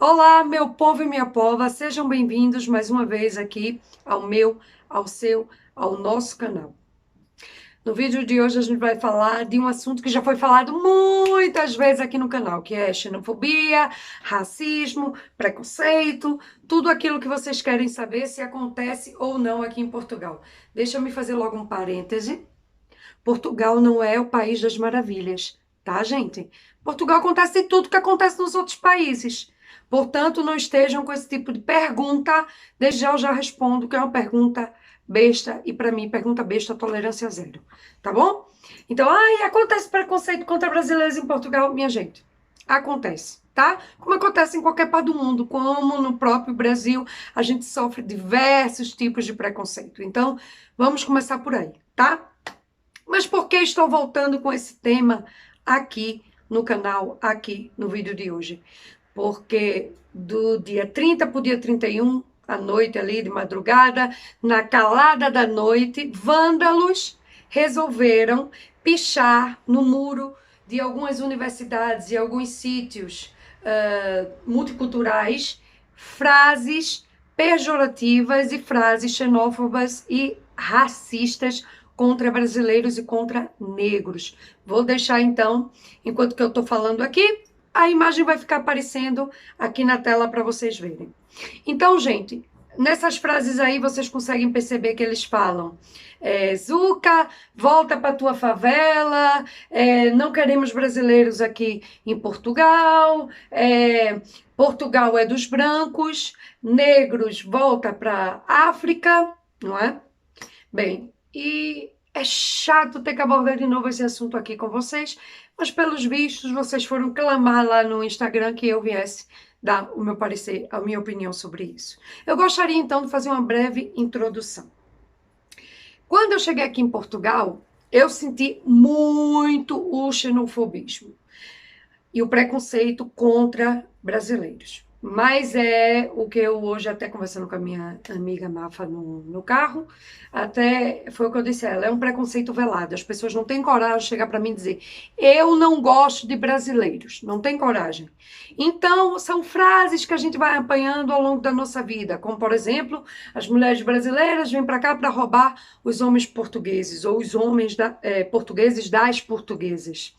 Olá, meu povo e minha pova, sejam bem-vindos mais uma vez aqui ao meu, ao seu, ao nosso canal. No vídeo de hoje a gente vai falar de um assunto que já foi falado muitas vezes aqui no canal, que é xenofobia, racismo, preconceito, tudo aquilo que vocês querem saber se acontece ou não aqui em Portugal. Deixa eu me fazer logo um parêntese. Portugal não é o país das maravilhas, tá, gente? Portugal acontece tudo que acontece nos outros países. Portanto, não estejam com esse tipo de pergunta. Desde já eu já respondo que é uma pergunta besta e para mim pergunta besta tolerância zero, tá bom? Então, acontece preconceito contra brasileiros em Portugal, minha gente. Acontece, tá? Como acontece em qualquer parte do mundo, como no próprio Brasil, a gente sofre diversos tipos de preconceito. Então, vamos começar por aí, tá? Mas por que estou voltando com esse tema aqui no canal, aqui no vídeo de hoje? Porque do dia 30 para o dia 31, à noite ali, de madrugada, na calada da noite, vândalos resolveram pichar no muro de algumas universidades e alguns sítios multiculturais frases pejorativas e frases xenófobas e racistas contra brasileiros e contra negros. Vou deixar então, enquanto que eu estou falando aqui, a imagem vai ficar aparecendo aqui na tela para vocês verem. Então, gente, nessas frases aí vocês conseguem perceber que eles falam Zuca, volta para tua favela, não queremos brasileiros aqui em Portugal, Portugal é dos brancos, negros volta para África, não é? Bem, e é chato ter que abordar de novo esse assunto aqui com vocês, mas pelos vistos vocês foram clamar lá no Instagram que eu viesse dar o meu parecer, a minha opinião sobre isso. Eu gostaria então de fazer uma breve introdução. Quando eu cheguei aqui em Portugal, eu senti muito o xenofobismo e o preconceito contra brasileiros. Mas é o que eu hoje, até conversando com a minha amiga Mafa no carro, até foi o que eu disse a ela, é um preconceito velado. As pessoas não têm coragem de chegar para mim e dizer, eu não gosto de brasileiros, não tem coragem. Então, são frases que a gente vai apanhando ao longo da nossa vida, como, por exemplo, as mulheres brasileiras vêm para cá para roubar os homens portugueses, ou os homens portugueses das portuguesas.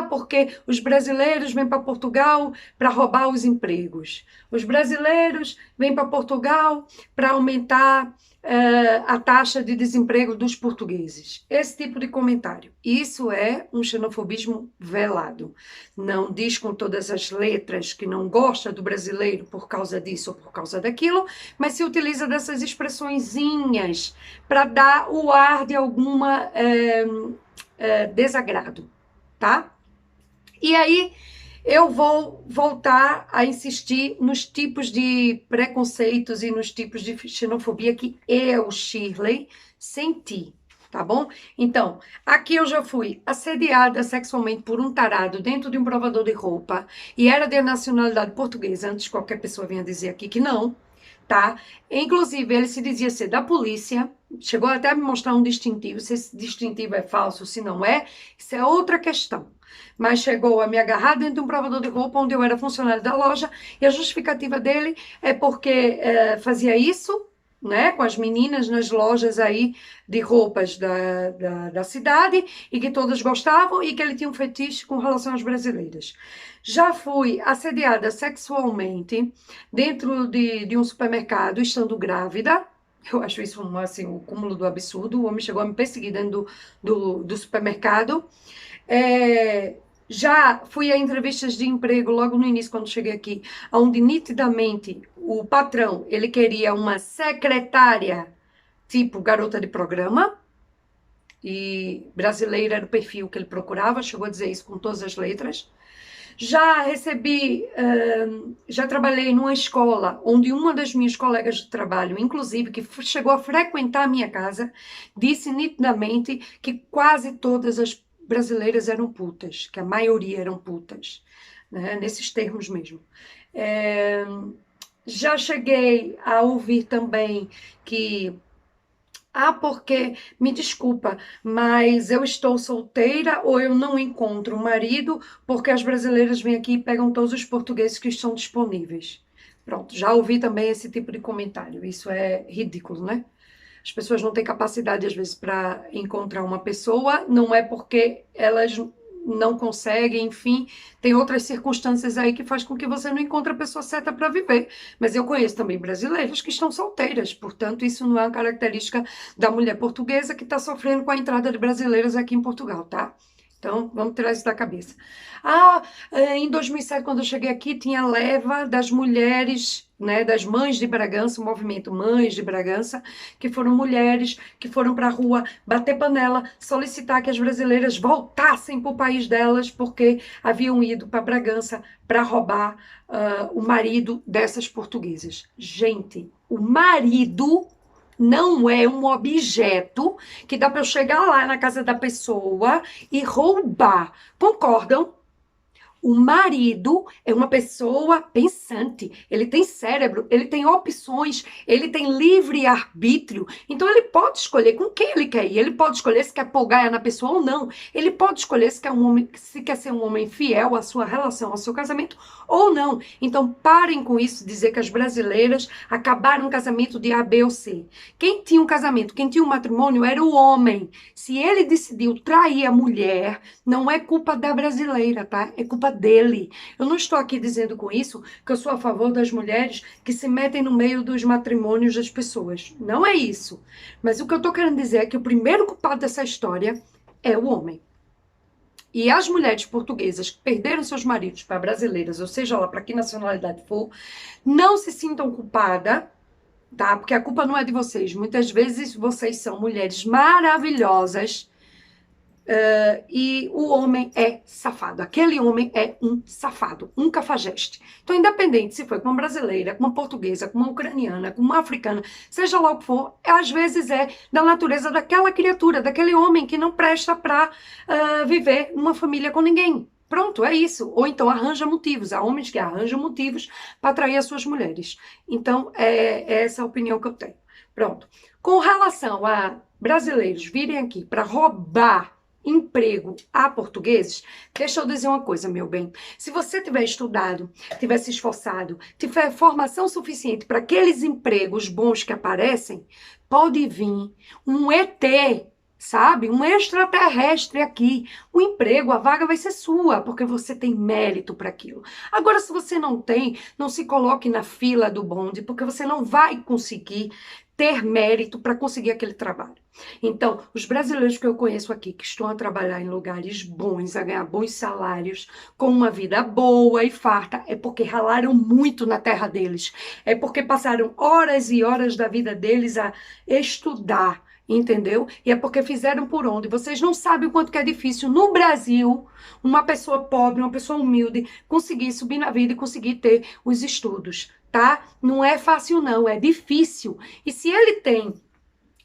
Porque os brasileiros vêm para Portugal para roubar os empregos. Os brasileiros vêm para Portugal para aumentar a taxa de desemprego dos portugueses. Esse tipo de comentário. Isso é um xenofobismo velado. Não diz com todas as letras que não gosta do brasileiro por causa disso ou por causa daquilo, mas se utiliza dessas expressõezinhas para dar o ar de alguma desagrado, tá? E aí eu vou voltar a insistir nos tipos de preconceitos e nos tipos de xenofobia que eu, Shirley, senti, tá bom? Então, aqui eu já fui assediada sexualmente por um tarado dentro de um provador de roupa e era de nacionalidade portuguesa, antes qualquer pessoa vinha dizer aqui que não, tá? Inclusive, ele se dizia ser da polícia, chegou até a me mostrar um distintivo, se esse distintivo é falso, se não é, isso é outra questão. Mas chegou a me agarrar dentro de um provador de roupa onde eu era funcionária da loja e a justificativa dele é porque fazia isso, né, com as meninas nas lojas aí de roupas da cidade e que todas gostavam e que ele tinha um fetiche com relação às brasileiras. Já fui assediada sexualmente dentro de um supermercado, estando grávida. Eu acho isso assim, o cúmulo do absurdo. O homem chegou a me perseguir dentro do supermercado. Já fui a entrevistas de emprego logo no início, quando cheguei aqui, onde nitidamente o patrão ele queria uma secretária, tipo garota de programa, e brasileira era o perfil que ele procurava, chegou a dizer isso com todas as letras. Já recebi, já trabalhei numa escola onde uma das minhas colegas de trabalho, inclusive, que chegou a frequentar a minha casa, disse nitidamente que quase todas as brasileiras eram putas, que a maioria eram putas, né? Nesses termos mesmo. Já cheguei a ouvir também que Ah, porque, me desculpa, mas eu estou solteira ou eu não encontro um marido porque as brasileiras vêm aqui e pegam todos os portugueses que estão disponíveis. Pronto, já ouvi também esse tipo de comentário. Isso é ridículo, né? As pessoas não têm capacidade, às vezes, para encontrar uma pessoa, não é porque elas não conseguem, enfim, tem outras circunstâncias aí que faz com que você não encontre a pessoa certa para viver. Mas eu conheço também brasileiras que estão solteiras, portanto, isso não é uma característica da mulher portuguesa que está sofrendo com a entrada de brasileiras aqui em Portugal, tá? Então, vamos tirar isso da cabeça. Ah, em 2007, quando eu cheguei aqui, tinha a leva das mulheres, né, das mães de Bragança, o movimento Mães de Bragança, que foram mulheres que foram para a rua bater panela, solicitar que as brasileiras voltassem para o país delas, porque haviam ido para Bragança para roubar o marido dessas portuguesas. Gente, o marido não é um objeto que dá para eu chegar lá na casa da pessoa e roubar. Concordam? O marido é uma pessoa pensante, ele tem cérebro, ele tem opções, ele tem livre arbítrio. Então ele pode escolher com quem ele quer ir, ele pode escolher se quer pôr gaia na pessoa ou não. Ele pode escolher se quer um homem, se quer ser um homem fiel à sua relação, ao seu casamento ou não. Então parem com isso, dizer que as brasileiras acabaram um casamento de A, B ou C. Quem tinha um casamento, quem tinha um matrimônio era o homem. Se ele decidiu trair a mulher, não é culpa da brasileira, tá? É culpa dele. Eu não estou aqui dizendo com isso que eu sou a favor das mulheres que se metem no meio dos matrimônios das pessoas. Não é isso. Mas o que eu estou querendo dizer é que o primeiro culpado dessa história é o homem. E as mulheres portuguesas que perderam seus maridos para brasileiras, ou seja lá para que nacionalidade for, não se sintam culpadas, tá? Porque a culpa não é de vocês. Muitas vezes vocês são mulheres maravilhosas. E o homem é safado. Aquele homem é um safado, um cafajeste. Então, independente se foi com uma brasileira, com uma portuguesa, com uma ucraniana, com uma africana, seja lá o que for, às vezes é da natureza daquela criatura, daquele homem que não presta para viver numa família com ninguém. Pronto, é isso. Ou então arranja motivos. Há homens que arranjam motivos para atrair as suas mulheres. Então, é essa a opinião que eu tenho. Pronto. Com relação a brasileiros virem aqui para roubar emprego a portugueses, deixa eu dizer uma coisa, meu bem. Se você tiver estudado, tiver se esforçado, tiver formação suficiente para aqueles empregos bons que aparecem, pode vir um ET, sabe? Um extraterrestre aqui. O emprego, a vaga vai ser sua, porque você tem mérito para aquilo. Agora, se você não tem, não se coloque na fila do bonde, porque você não vai conseguir ter mérito para conseguir aquele trabalho. Então, os brasileiros que eu conheço aqui, que estão a trabalhar em lugares bons, a ganhar bons salários, com uma vida boa e farta, é porque ralaram muito na terra deles. É porque passaram horas e horas da vida deles a estudar, entendeu? E é porque fizeram por onde. Vocês não sabem o quanto que é difícil no Brasil uma pessoa pobre, uma pessoa humilde, conseguir subir na vida e conseguir ter os estudos, tá? Não é fácil não, é difícil. E se ele tem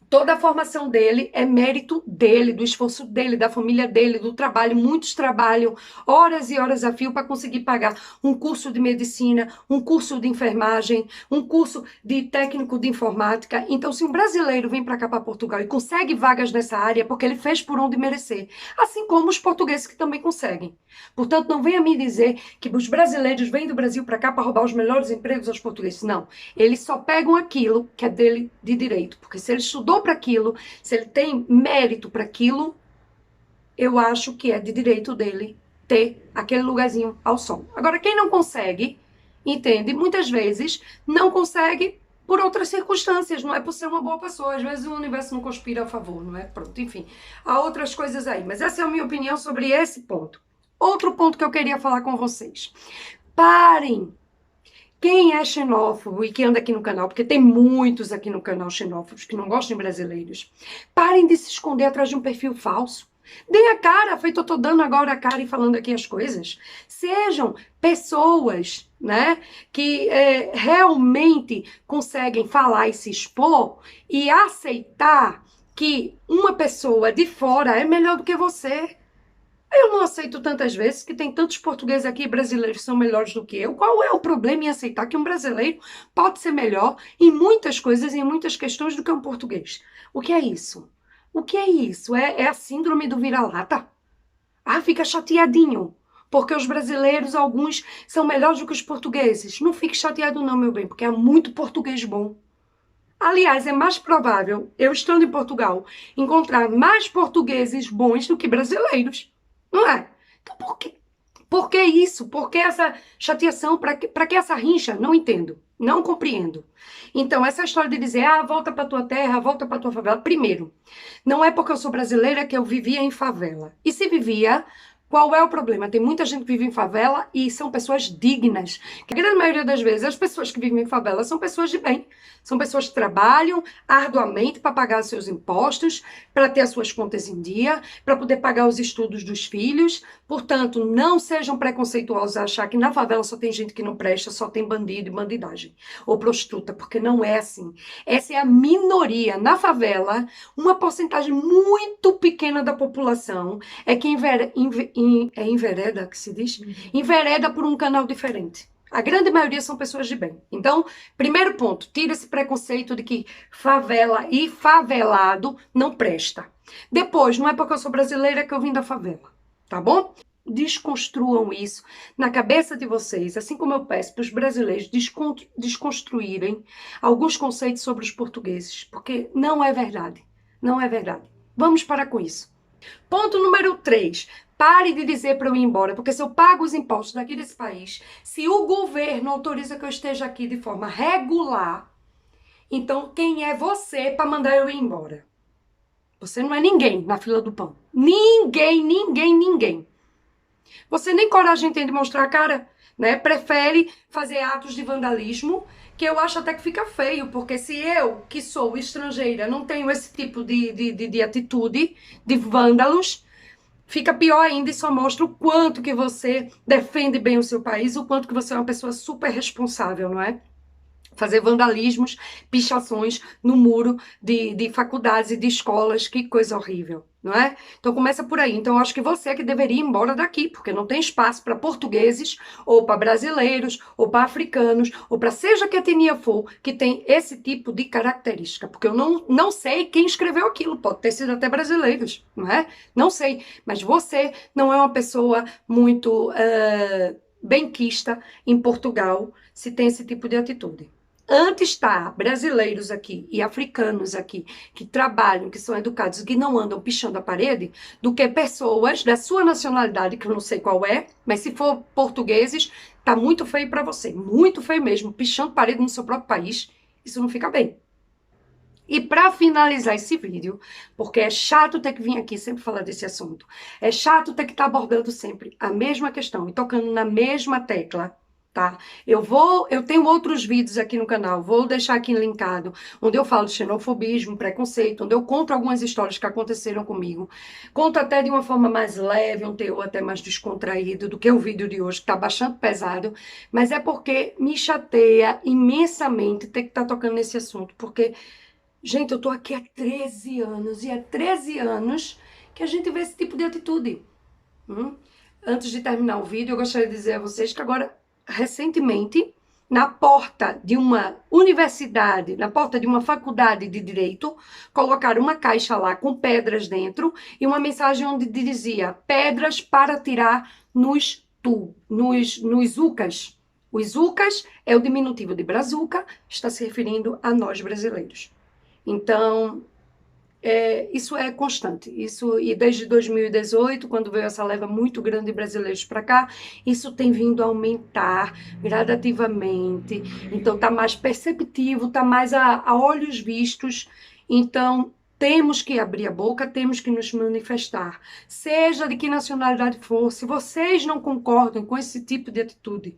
toda a formação dele é mérito dele, do esforço dele, da família dele, do trabalho. Muitos trabalham horas e horas a fio para conseguir pagar um curso de medicina, um curso de enfermagem, um curso de técnico de informática. Então, se um brasileiro vem para cá, para Portugal, e consegue vagas nessa área, é porque ele fez por onde merecer. Assim como os portugueses que também conseguem. Portanto, não venha me dizer que os brasileiros vêm do Brasil para cá para roubar os melhores empregos aos portugueses. Não. Eles só pegam aquilo que é dele de direito. Porque se ele estudou para aquilo, se ele tem mérito para aquilo, eu acho que é de direito dele ter aquele lugarzinho ao sol. Agora, quem não consegue, entende? Muitas vezes não consegue por outras circunstâncias, não é por ser uma boa pessoa. Às vezes o universo não conspira a favor, não é? Pronto, enfim. Há outras coisas aí. Mas essa é a minha opinião sobre esse ponto. Outro ponto que eu queria falar com vocês. Parem. Quem é xenófobo e que anda aqui no canal, porque tem muitos aqui no canal xenófobos que não gostam de brasileiros, parem de se esconder atrás de um perfil falso. Deem a cara, feito eu tô dando agora a cara e falando aqui as coisas. Sejam pessoas, né, que realmente conseguem falar e se expor e aceitar que uma pessoa de fora é melhor do que você. Eu não aceito tantas vezes que tem tantos portugueses aqui e brasileiros que são melhores do que eu. Qual é o problema em aceitar que um brasileiro pode ser melhor em muitas coisas e em muitas questões do que um português? O que é isso? O que é isso? É a síndrome do vira-lata? Ah, fica chateadinho. Porque os brasileiros, alguns, são melhores do que os portugueses. Não fique chateado não, meu bem, porque há muito português bom. Aliás, é mais provável, eu estando em Portugal, encontrar mais portugueses bons do que brasileiros. Não é? Então, por que isso? Por que essa chateação? Para que essa rincha? Não entendo. Não compreendo. Então, essa história de dizer, ah, volta para tua terra, volta para tua favela. Primeiro, não é porque eu sou brasileira que eu vivia em favela. E se vivia, qual é o problema? Tem muita gente que vive em favela e são pessoas dignas. Que a grande maioria das vezes, as pessoas que vivem em favela são pessoas de bem. São pessoas que trabalham arduamente para pagar seus impostos, para ter as suas contas em dia, para poder pagar os estudos dos filhos. Portanto, não sejam preconceituosos a achar que na favela só tem gente que não presta, só tem bandido e bandidagem. Ou prostituta, porque não é assim. Essa é a minoria. Na favela, uma porcentagem muito pequena da população é que envereda, que se diz? Envereda por um canal diferente. A grande maioria são pessoas de bem. Então, primeiro ponto, tira esse preconceito de que favela e favelado não presta. Depois, não é porque eu sou brasileira que eu vim da favela, tá bom? Desconstruam isso na cabeça de vocês, assim como eu peço para os brasileiros desconstruírem alguns conceitos sobre os portugueses, porque não é verdade. Não é verdade. Vamos parar com isso. Ponto número 3. Pare de dizer para eu ir embora, porque se eu pago os impostos daqui desse país, se o governo autoriza que eu esteja aqui de forma regular, então quem é você para mandar eu ir embora? Você não é ninguém na fila do pão. Ninguém, ninguém, ninguém. Você nem coragem tem de mostrar a cara, né? Prefere fazer atos de vandalismo, que eu acho até que fica feio, porque se eu, que sou estrangeira, não tenho esse tipo de atitude, de vândalos, fica pior ainda e só mostra o quanto que você defende bem o seu país, o quanto que você é uma pessoa super responsável, não é? Fazer vandalismos, pichações no muro de faculdades e de escolas, que coisa horrível, não é? Então começa por aí. Então eu acho que você é que deveria ir embora daqui, porque não tem espaço para portugueses, ou para brasileiros, ou para africanos, ou para seja que etnia for, que tem esse tipo de característica. Porque eu não sei quem escreveu aquilo, pode ter sido até brasileiros, não é? Não sei, mas você não é uma pessoa muito benquista em Portugal se tem esse tipo de atitude. Antes está brasileiros aqui e africanos aqui que trabalham, que são educados, que não andam pichando a parede, do que pessoas da sua nacionalidade, que eu não sei qual é, mas se for portugueses, tá muito feio para você, muito feio mesmo, pichando parede no seu próprio país, isso não fica bem. E para finalizar esse vídeo, porque é chato ter que vir aqui sempre falar desse assunto, é chato ter que estar abordando sempre a mesma questão e tocando na mesma tecla, tá? Eu tenho outros vídeos aqui no canal, vou deixar aqui linkado, onde eu falo de xenofobismo, preconceito, onde eu conto algumas histórias que aconteceram comigo. Conto até de uma forma mais leve, um teor até mais descontraído do que o vídeo de hoje, que tá bastante pesado, mas é porque me chateia imensamente ter que estar tocando nesse assunto, porque, gente, eu tô aqui há 13 anos, e há 13 anos que a gente vê esse tipo de atitude. Antes de terminar o vídeo, eu gostaria de dizer a vocês que agora, recentemente, na porta de uma universidade, na porta de uma faculdade de direito, colocaram uma caixa lá com pedras dentro e uma mensagem onde dizia: pedras para tirar nos UCAs. Os UCAs é o diminutivo de brazuca, está se referindo a nós brasileiros. Então, isso é constante. E desde 2018, quando veio essa leva muito grande de brasileiros para cá, isso tem vindo a aumentar gradativamente. Então, está mais perceptivo, está mais a olhos vistos. Então, temos que abrir a boca, temos que nos manifestar. Seja de que nacionalidade for, se vocês não concordam com esse tipo de atitude,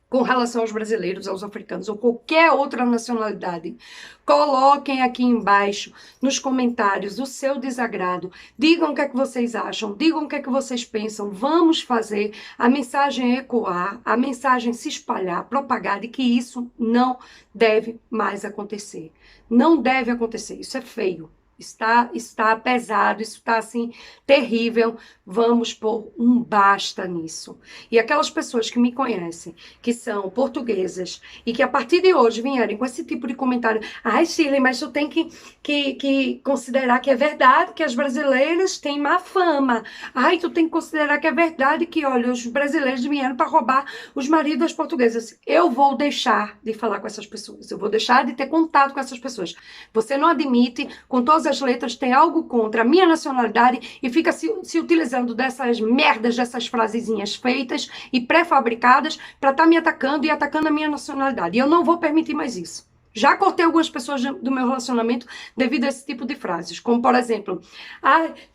com relação aos brasileiros, aos africanos ou qualquer outra nacionalidade, coloquem aqui embaixo nos comentários o seu desagrado, digam o que é que vocês acham, digam o que é que vocês pensam, vamos fazer a mensagem ecoar, a mensagem se espalhar, propagar de que isso não deve mais acontecer. Não deve acontecer, isso é feio. Está pesado, isso está assim terrível. Vamos pôr um basta nisso. E aquelas pessoas que me conhecem, que são portuguesas e que a partir de hoje vierem com esse tipo de comentário, ai, Shirley, mas tu tem que considerar que é verdade que as brasileiras têm má fama. Ai, tu tem que considerar que é verdade que, olha, os brasileiros vieram para roubar os maridos das portuguesas. Eu vou deixar de falar com essas pessoas. Eu vou deixar de ter contato com essas pessoas. Você não admite, com todas as letras, tem algo contra a minha nacionalidade e fica se utilizando dessas merdas, dessas frasezinhas feitas e pré-fabricadas para estar me atacando e atacando a minha nacionalidade. E eu não vou permitir mais isso. Já cortei algumas pessoas do meu relacionamento devido a esse tipo de frases, como por exemplo,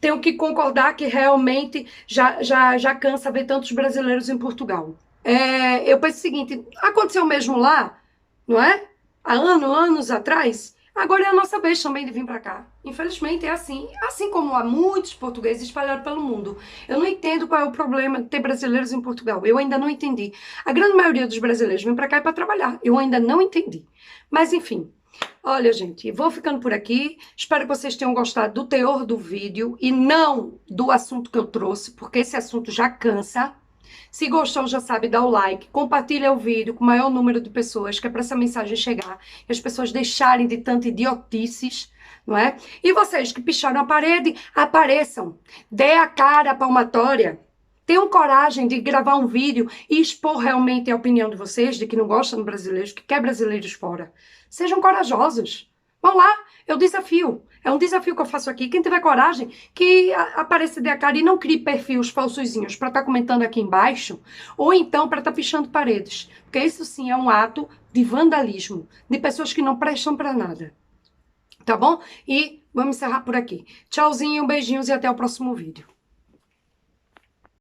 tenho que concordar que realmente já cansa ver tantos brasileiros em Portugal. Eu penso o seguinte, aconteceu mesmo lá, não é? Há anos atrás, agora é a nossa vez também de vir para cá. Infelizmente é assim. Assim como há muitos portugueses espalhados pelo mundo. Eu não entendo qual é o problema de ter brasileiros em Portugal. Eu ainda não entendi. A grande maioria dos brasileiros vem para cá para trabalhar. Eu ainda não entendi. Mas enfim. Olha, gente, vou ficando por aqui. Espero que vocês tenham gostado do teor do vídeo e não do assunto que eu trouxe, porque esse assunto já cansa. Se gostou, já sabe, dá o like, compartilha o vídeo com o maior número de pessoas, que é para essa mensagem chegar e as pessoas deixarem de tanta idiotices, não é? E vocês que picharam a parede, apareçam, dê a cara à palmatória, tenham coragem de gravar um vídeo e expor realmente a opinião de vocês, de que não gostam de brasileiros, que quer brasileiros fora. Sejam corajosos. Vão lá, eu desafio. É um desafio que eu faço aqui. Quem tiver coragem, que apareça de a cara e não crie perfis falsozinhos para estar comentando aqui embaixo, ou então para estar pichando paredes. Porque isso sim é um ato de vandalismo, de pessoas que não prestam para nada. Tá bom? E vamos encerrar por aqui. Tchauzinho, beijinhos e até o próximo vídeo.